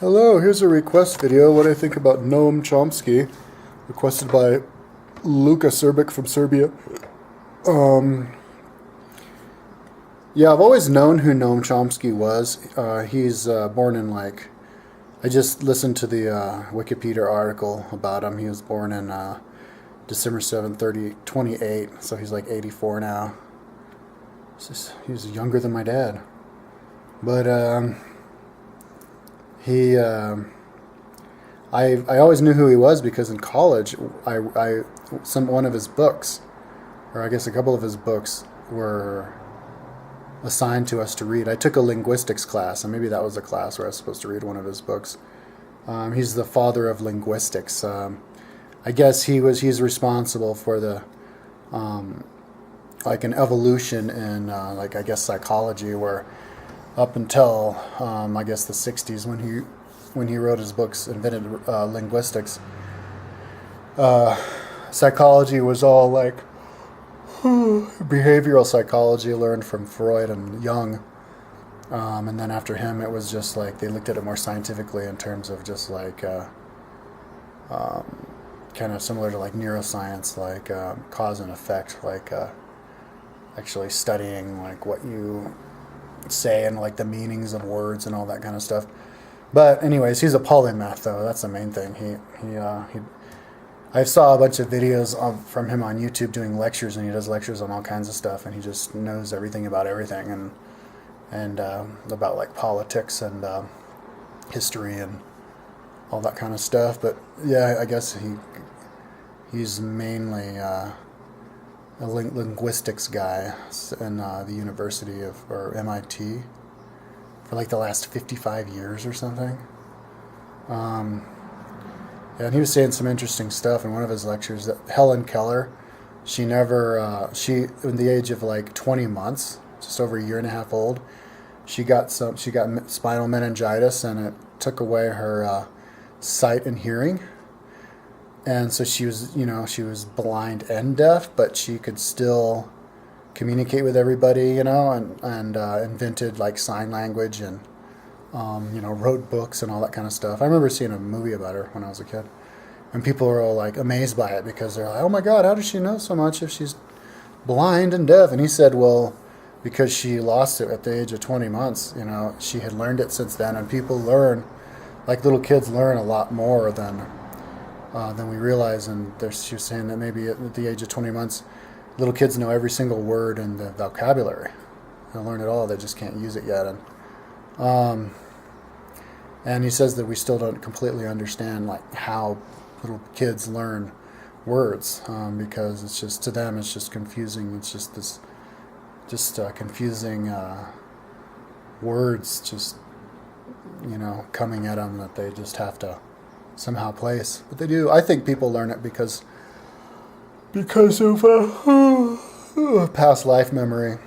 Hello, here's a request video, what I think about Noam Chomsky, requested by Luka Srbik from Serbia. Yeah, I've always known who Noam Chomsky was. He's born in I just listened to the Wikipedia article about him. He was born in December 7th, 28, so he's like 84 now. He's younger than my dad. But he, I always knew who he was because in college, one of his books, or I guess a couple of his books, were assigned to us to read. I took a linguistics class, and maybe that was a class where I was supposed to read one of his books. He's the father of linguistics. I guess he's responsible for the an evolution in I guess psychology, where up until I guess the 60s when he wrote his books, invented linguistics. Psychology was all like behavioral psychology learned from Freud and Jung. And then after him, it was just like they looked at it more scientifically in terms of just kind of similar to like neuroscience, cause and effect, actually studying like what you say and like the meanings of words and all that kind of stuff. But anyways, he's a polymath though. That's the main thing. I saw a bunch of videos from him on YouTube doing lectures, and he does lectures on all kinds of stuff, and he just knows everything about everything, and about like politics and history and all that kind of stuff. But yeah, I guess he's mainly a linguistics guy in the University or MIT for like the last 55 years or something. Yeah, and he was saying some interesting stuff in one of his lectures that Helen Keller, she in the age of like 20 months, just over a year and a half old, she got spinal meningitis, and it took away her sight and hearing. And so she was blind and deaf, but she could still communicate with everybody, and invented like sign language and wrote books and all that kind of stuff. I remember seeing a movie about her when I was a kid, and people were all like amazed by it because they're like, "Oh my God, how does she know so much if she's blind and deaf?" And he said, "Well, because she lost it at the age of 20 months. She had learned it since then, and people learn, like little kids learn a lot more than we realize." And she was saying that maybe at the age of 20 months, little kids know every single word in the vocabulary. They'll learn it all. They just can't use it yet. And he says that we still don't completely understand like how little kids learn words, because it's just, to them, it's just confusing. It's just confusing words just coming at them that they just have to somehow place. But they do. I think people learn it because of past life memory.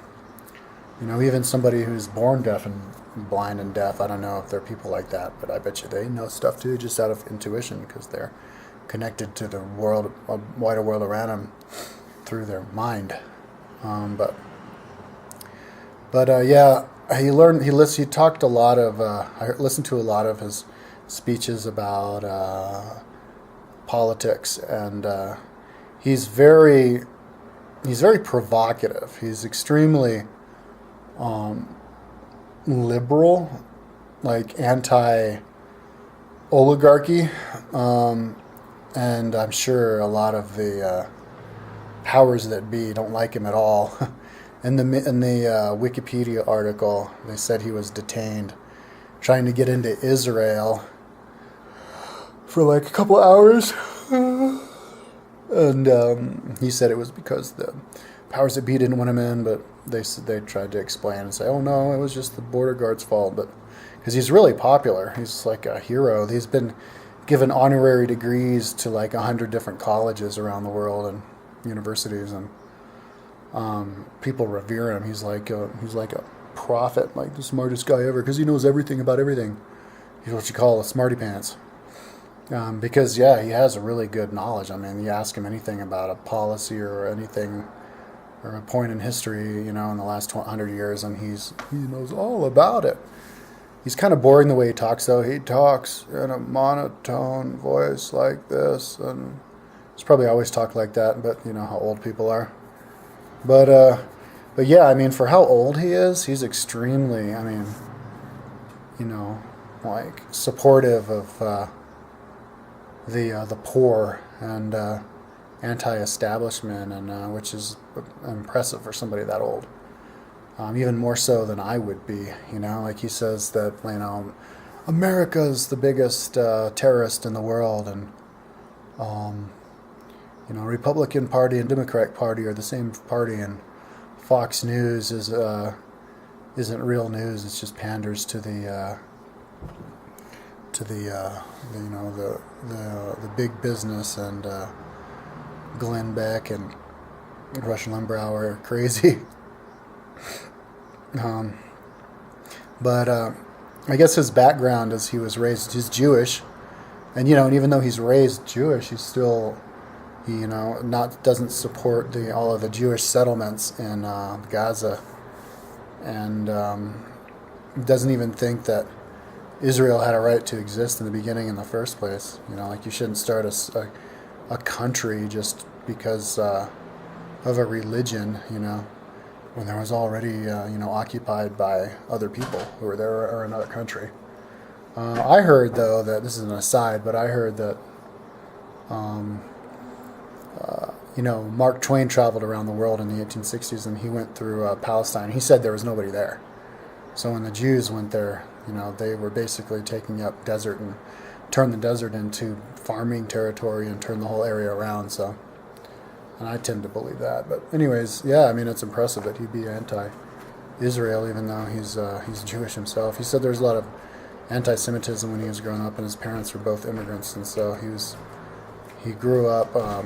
Even somebody who's born deaf and blind and deaf, I don't know if there are people like that, but I bet you they know stuff too, just out of intuition, because they're connected to the world, wider world around them, through their mind. Yeah, he talked a lot of. I listened to a lot of his speeches about politics, and he's very provocative. He's extremely liberal, like anti-oligarchy, and I'm sure a lot of the powers that be don't like him at all. In the Wikipedia article, they said he was detained trying to get into Israel for like a couple hours, and he said it was because the powers that be didn't want him in, but they tried to explain and say, "Oh no, it was just the border guard's fault." But because he's really popular, he's like a hero. He's been given honorary degrees to like 100 different colleges around the world and universities, and people revere him. He's like a prophet, like the smartest guy ever, because he knows everything about everything. He's what you call a smarty pants. Because he has a really good knowledge. I mean, you ask him anything about a policy or anything, or a point in history, in the last 100 years, and he knows all about it. He's kind of boring the way he talks, though. He talks in a monotone voice like this, and he's probably always talked like that. But you know how old people are. But yeah, I mean, for how old he is, he's extremely. I mean, you know, like supportive of the poor and anti-establishment, and which is impressive for somebody that old. Even more so than I would be. You know, like he says that America's the biggest terrorist in the world, and Republican Party and Democratic Party are the same party, and Fox News isn't real news. It's just panders to the big business, and Glenn Beck and Rush Limbaugh are crazy. But I guess his background is he's Jewish, and even though he's raised Jewish, he's still doesn't support all of the Jewish settlements in Gaza, and doesn't even think that Israel had a right to exist in the beginning in the first place. Like you shouldn't start a country just because of a religion, when there was already occupied by other people who were there or another country. I heard, though, that this is an aside, but I heard that Mark Twain traveled around the world in the 1860s, and he went through Palestine. He said there was nobody there. So when the Jews went there, they were basically taking up desert and turned the desert into farming territory and turned the whole area around. So, and I tend to believe that. But anyways, yeah, I mean, it's impressive that he'd be anti-Israel, even though he's Jewish himself. He said there's a lot of anti-Semitism when he was growing up, and his parents were both immigrants, and so he grew up I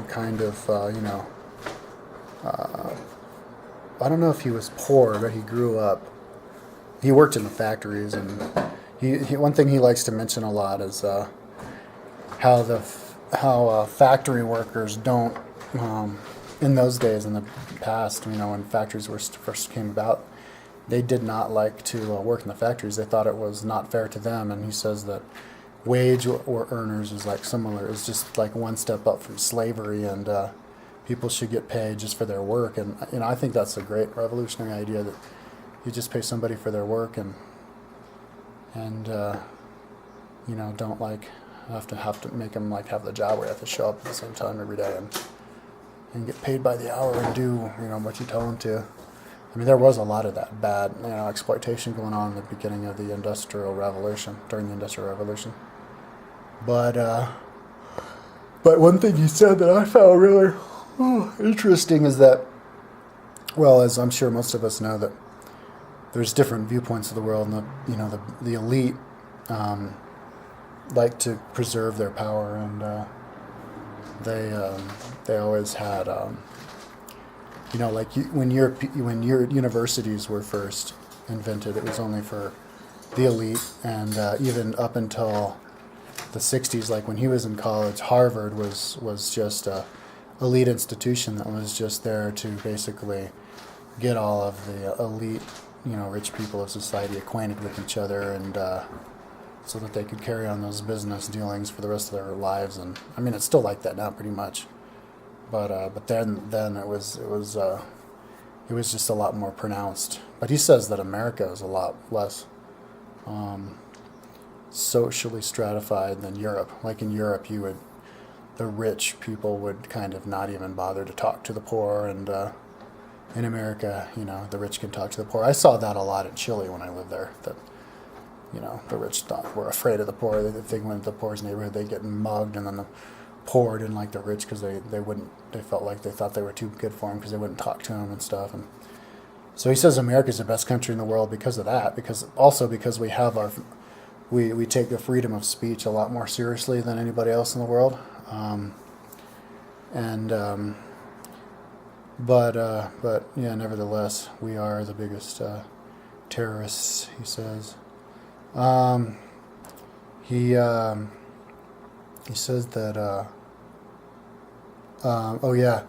don't know if he was poor, but he grew up. He worked in the factories, and he one thing he likes to mention a lot is how factory workers don't. In those days, in the past, when factories first came about, they did not like to work in the factories. They thought it was not fair to them, and he says that wage or earners is similar. It's just like one step up from slavery, and people should get paid just for their work. And I think that's a great revolutionary idea, that you just pay somebody for their work, and don't have to make them have the job where you have to show up at the same time every day and get paid by the hour and do what you tell them to. I mean, there was a lot of that bad exploitation going on in the beginning of the Industrial Revolution, during the Industrial Revolution. But one thing he said that I found really interesting is that, well, as I'm sure most of us know, that there's different viewpoints of the world, and the elite like to preserve their power, and they always had when your universities were first invented, it was only for the elite, and even up until the 60s, like when he was in college, Harvard was just a elite institution that was just there to basically get all of the elite, rich people of society acquainted with each other, and so that they could carry on those business dealings for the rest of their lives. And I mean, it's still like that now, pretty much. But then it was just a lot more pronounced. But he says that America is a lot less socially stratified than Europe. Like in Europe, the rich people would kind of not even bother to talk to the poor, and in America, the rich can talk to the poor. I saw that a lot in Chile when I lived there. That the rich were afraid of the poor. If they went to the poor's neighborhood, they'd get mugged, and then the poor didn't like the rich because they felt like they thought they were too good for them because they wouldn't talk to them and stuff. And so he says America's the best country in the world because of that, because we have we take the freedom of speech a lot more seriously than anybody else in the world. But yeah, nevertheless, we are the biggest terrorists, he says. He says that. Oh yeah,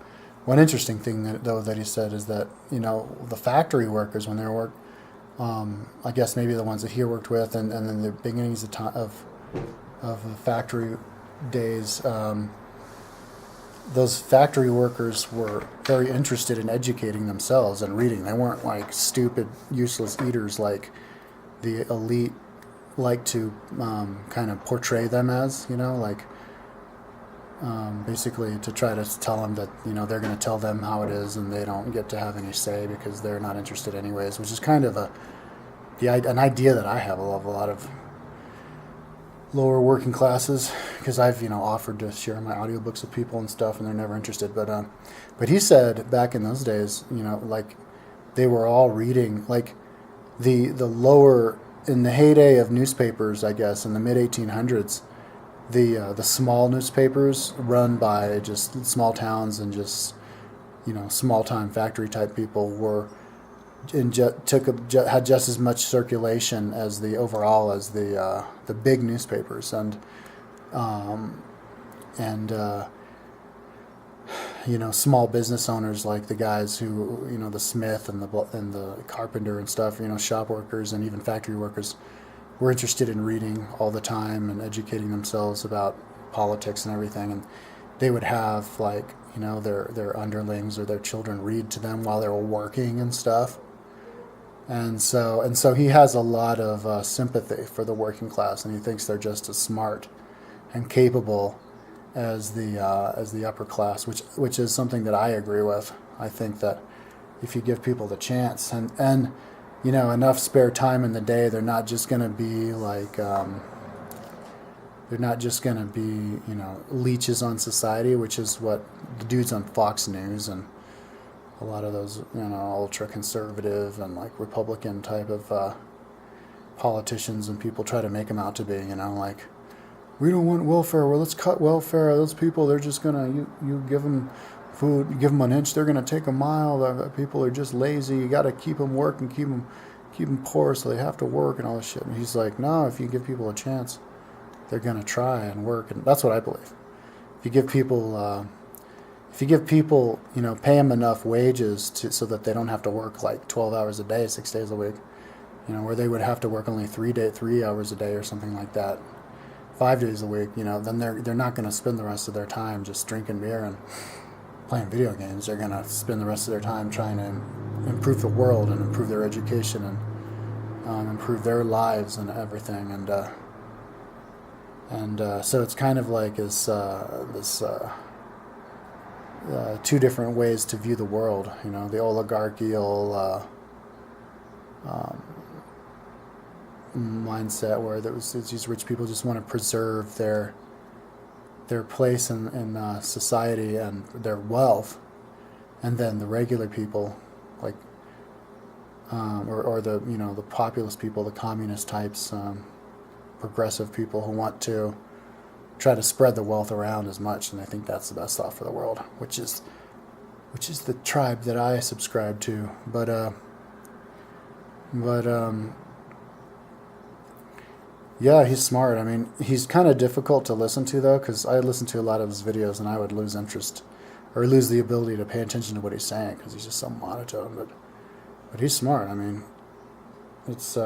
one interesting thing that he said is that the factory workers, when I guess maybe the ones that he worked with, and then the beginnings of the factory days. Those factory workers were very interested in educating themselves and reading. They weren't like stupid, useless eaters like the elite like to kind of portray them as, like basically to try to tell them that, they're going to tell them how it is and they don't get to have any say because they're not interested anyways, which is kind of an idea that I have of a lot of lower working classes, because I've offered to share my audiobooks with people and stuff, and they're never interested. But he said back in those days, like they were all reading, like the lower, in the heyday of newspapers, I guess in the mid 1800s, the small newspapers run by just small towns and just small time factory type people were had just as much circulation as the overall as the big newspapers, and small business owners like the guys who the smith and the carpenter and stuff, shop workers and even factory workers were interested in reading all the time and educating themselves about politics and everything, and they would have like their underlings or their children read to them while they were working and stuff. And so he has a lot of sympathy for the working class, and he thinks they're just as smart and capable as the upper class, which is something that I agree with. I think that if you give people the chance and enough spare time in the day, they're not just going to be like leeches on society, which is what the dudes on Fox News and a lot of those, ultra conservative and like Republican type of politicians and people try to make them out to be, like, we don't want welfare. Well, let's cut welfare. Those people, they're just gonna you give them food, you give them an inch, they're gonna take a mile. The people are just lazy. You got to keep them working, keep them poor, so they have to work and all this shit. And he's like, no, if you give people a chance, they're gonna try and work, and that's what I believe. If you give people pay them enough wages so that they don't have to work like 12 hours a day, 6 days a week, where they would have to work only 3 hours a day or something like that, 5 days a week, then they're not going to spend the rest of their time just drinking beer and playing video games. They're going to spend the rest of their time trying to improve the world and improve their education and improve their lives and everything. And so it's kind of like this two different ways to view the world. The oligarchical mindset where these rich people just want to preserve their place in society and their wealth, and then the regular people, like or the populist people, the communist types, progressive people who want to try to spread the wealth around as much, and I think that's the best thought for the world, which is the tribe that I subscribe to. But yeah, he's smart. I mean, he's kind of difficult to listen to though, because I listen to a lot of his videos and I would lose interest or lose the ability to pay attention to what he's saying because he's just so monotone. But he's smart. I mean, it's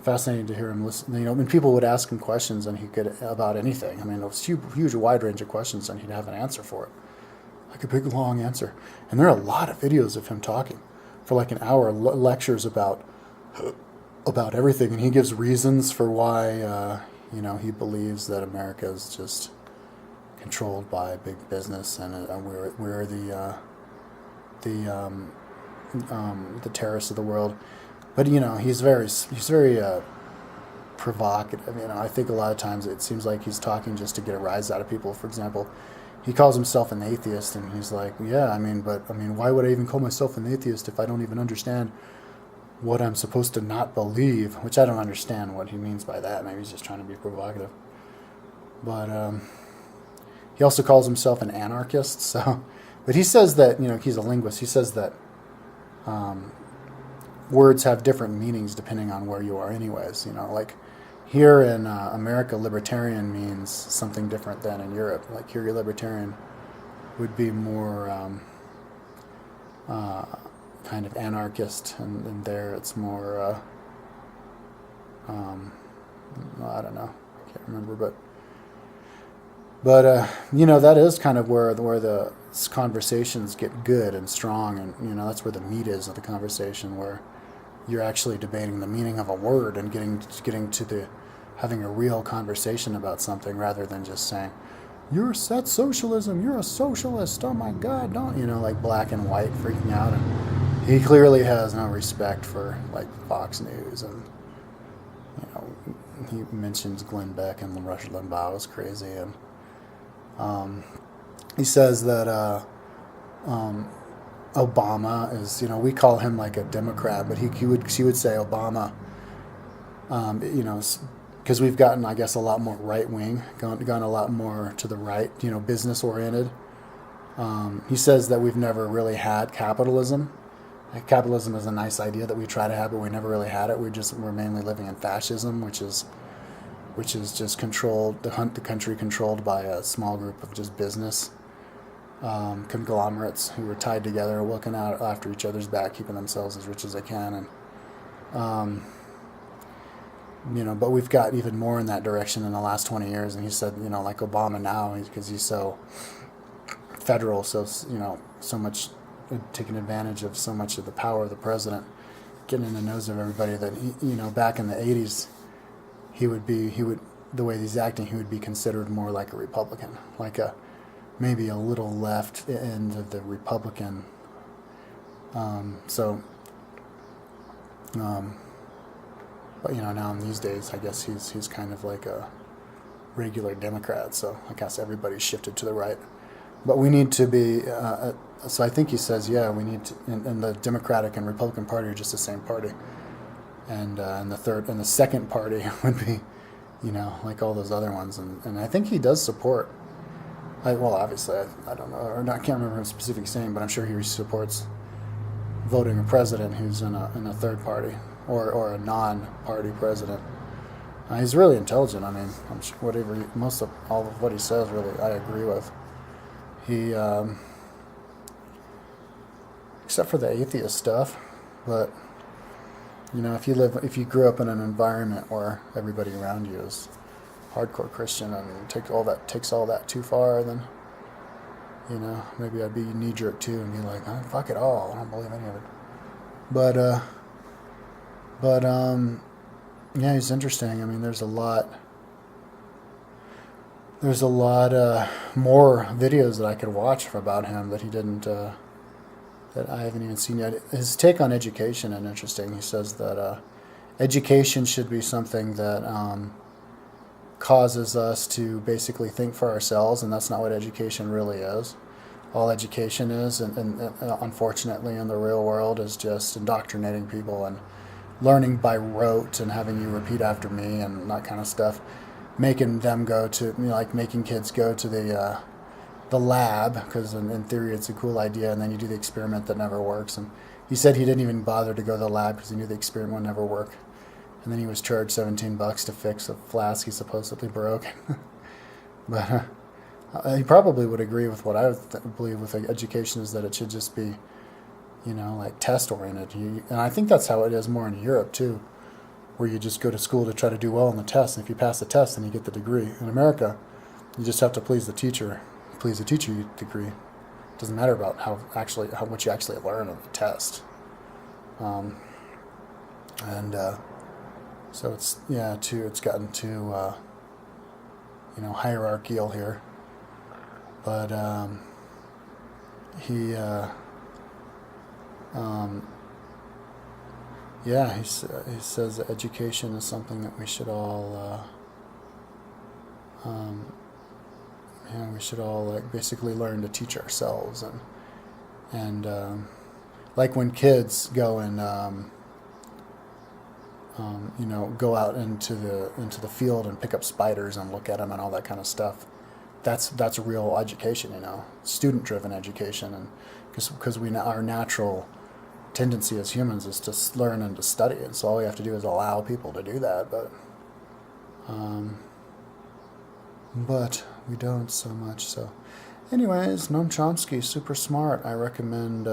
fascinating to hear him listen. When people would ask him questions and he could about anything. I mean, it was huge, wide range of questions, and he'd have an answer for it, like a big long answer. And there are a lot of videos of him talking for like an hour, lectures about everything, and he gives reasons for why he believes that America is just controlled by big business and we're the terrorists of the world. But he's very provocative. I think a lot of times it seems like he's talking just to get a rise out of people. For example, he calls himself an atheist, and he's like, yeah, why would I even call myself an atheist if I don't even understand what I'm supposed to not believe? Which I don't understand what he means by that. Maybe he's just trying to be provocative. But he also calls himself an anarchist. So, but he says that he's a linguist. He says that words have different meanings depending on where you are. Anyways, like here in America, libertarian means something different than in Europe. Like here, libertarian would be more kind of anarchist, and there it's more, well, I don't know, I can't remember, but that is kind of where the conversations get good and strong, and that's where the meat is of the conversation, where you're actually debating the meaning of a word and getting to the having a real conversation about something, rather than just saying, that's socialism, you're a socialist, oh my God, don't, like black and white freaking out. And he clearly has no respect for like Fox News, and he mentions Glenn Beck and Rush Limbaugh is crazy, and he says that Obama is, we call him like a Democrat, but he would say Obama, because we've gotten, I guess, a lot more right wing, gone a lot more to the right, business oriented. He says that we've never really had capitalism. Like, capitalism is a nice idea that we try to have, but we never really had it. We're mainly living in fascism, which is just controlled, the country controlled by a small group of just business conglomerates who are tied together, looking out after each other's back, keeping themselves as rich as they can, and but we've got even more in that direction in the last 20 years. And he said, like Obama now, because he's so federal, so so much taking advantage of so much of the power of the president, getting in the nose of everybody, that back in the 80s, he would the way he's acting, he would be considered more like a Republican, like maybe a little left end of the Republican. But now in these days, I guess he's kind of like a regular Democrat. So I guess everybody's shifted to the right. But we need to be. So I think he says, we need to. And the Democratic and Republican Party are just the same party. And the second party would be, like all those other ones. And I think he does support. Obviously, I don't know, or I can't remember a specific saying, but I'm sure he supports voting a president who's in a third party, or a non-party president. He's really intelligent. I mean, I'm sure most of all of what he says, really, I agree with. He, except for the atheist stuff, but if you grew up in an environment where everybody around you is hardcore Christian and takes all that too far, then maybe I'd be knee-jerk too and be like, fuck it all, I don't believe any of it. But he's interesting. I mean, there's a lot more videos that I could watch about him that he didn't, that I haven't even seen yet. His take on education is interesting. He says that education should be something that causes us to basically think for ourselves, and that's not what education really is. All education is, and unfortunately in the real world, is just indoctrinating people and learning by rote and having you repeat after me and that kind of stuff, making them go to, like making kids go to the lab, because in theory it's a cool idea, and then you do the experiment that never works. And he said he didn't even bother to go to the lab because he knew the experiment would never work. And then he was charged $17 to fix a flask he supposedly broke. But he probably would agree with what I believe with education, is that it should just be, like test-oriented. And I think that's how it is more in Europe, too, where you just go to school to try to do well on the test, and if you pass the test, then you get the degree. In America, you just have to please the teacher. Please the teacher, you get the degree. It doesn't matter about how much you actually learn on the test. So it's gotten too, hierarchical here. But he says that education is something that we should all, basically learn to teach ourselves, and like when kids go and go out into the field and pick up spiders and look at them and all that kind of stuff. That's real education, student-driven education, and because our natural tendency as humans is to learn and to study, and so all we have to do is allow people to do that, but we don't so much. So anyways, Noam Chomsky, super smart. I recommend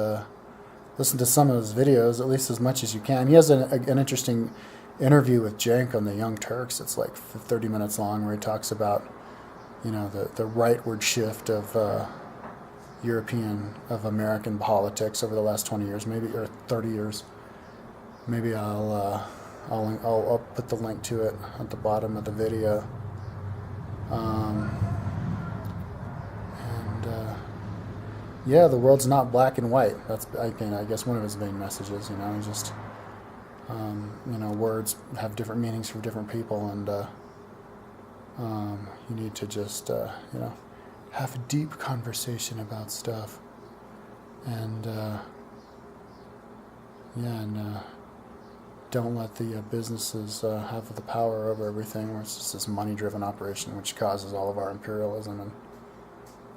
listen to some of his videos, at least as much as you can. He has an interesting interview with Cenk on the Young Turks. It's like 30 minutes long, where he talks about, the rightward shift of American politics over the last 20 years, maybe, or 30 years. Maybe I'll put the link to it at the bottom of the video. Yeah, the world's not black and white. That's, I guess, one of his main messages. He's just, words have different meanings for different people, and you need to just, have a deep conversation about stuff, and don't let the businesses have the power over everything, where it's just this money-driven operation which causes all of our imperialism.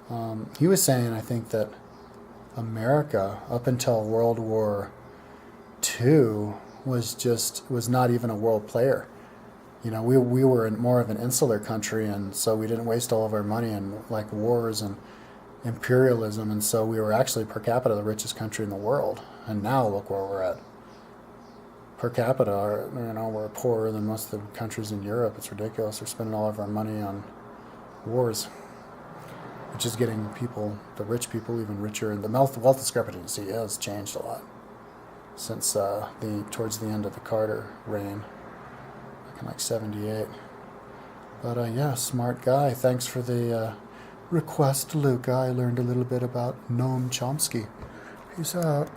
And he was saying, I think, that America, up until World War II, was not even a world player. We were more of an insular country, and so we didn't waste all of our money in like wars and imperialism, and so we were actually per capita the richest country in the world. And now look where we're at. Per capita, we're poorer than most of the countries in Europe. It's ridiculous. We're spending all of our money on wars, which is getting the rich people, even richer. And the wealth discrepancy has changed a lot since towards the end of the Carter reign, back in like 78. But yeah, smart guy. Thanks for the request, Luca. I learned a little bit about Noam Chomsky. Peace out.